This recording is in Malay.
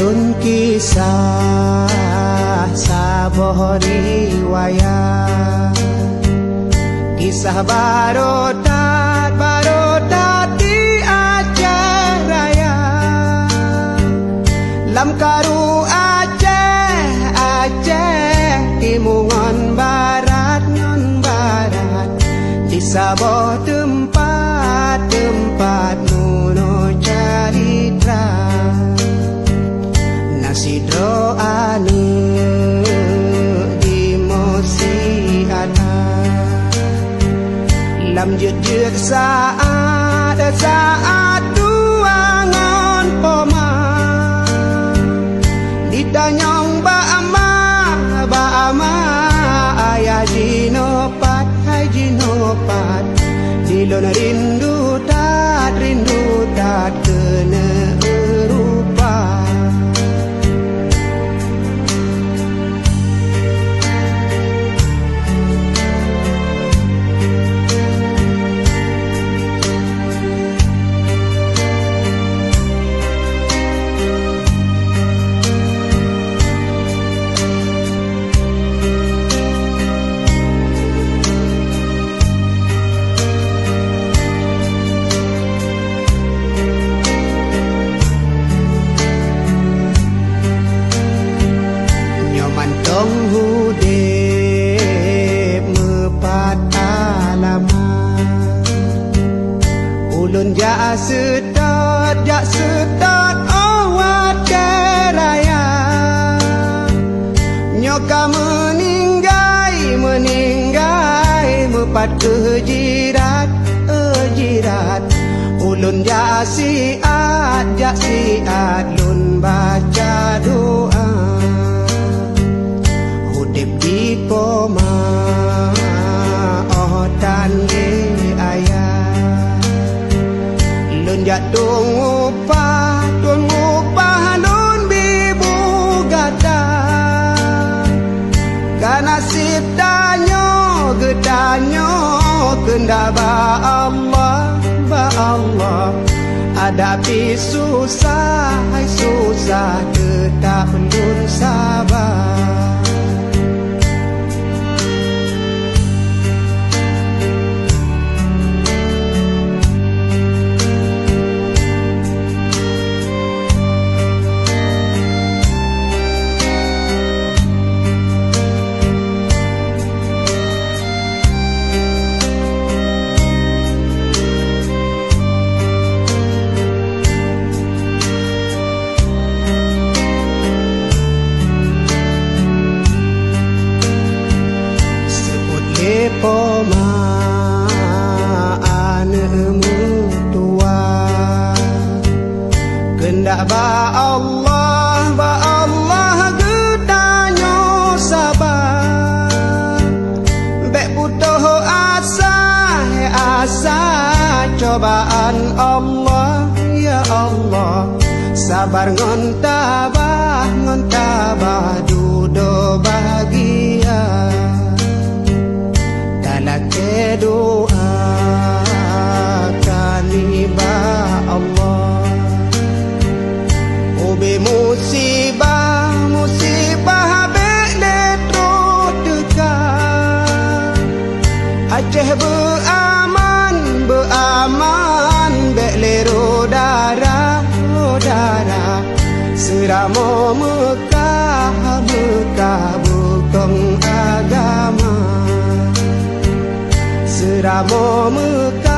Ulun kisah saboh riwayat, kisah barodat di Aceh Raya. Lam karu Aceh timungan barat non barat, di saboh tempat nuno caritra. Nasi doane di mosi ada, lam jejak saat tuangan poma, ditanyong ba'ama ayah jinopat hai jinopat, dilon rindu tat kena erupa. Tong hudip mepat alamat, ulun jak sedot awat keraya. Nyoka meninggai mepat kejirat ulun jak siat lun baca doa. Di poma dan di ayah, lun jatuh ngupah lun bibu gata. Kanasib gedanyo kenda ba Allah, hadapi susah tetap lun sabar. Poma anemu tua, kendak ba Allah getanyo sabar. Bek butuh asa cobaan Allah, ya Allah. Sabar ngon tabah dudo bahagia. Laki doa kami ba Allah, ube musibah beletro dekat. Aceh beaman belero darah seramo Mekah bukong agama. Seramo Mekah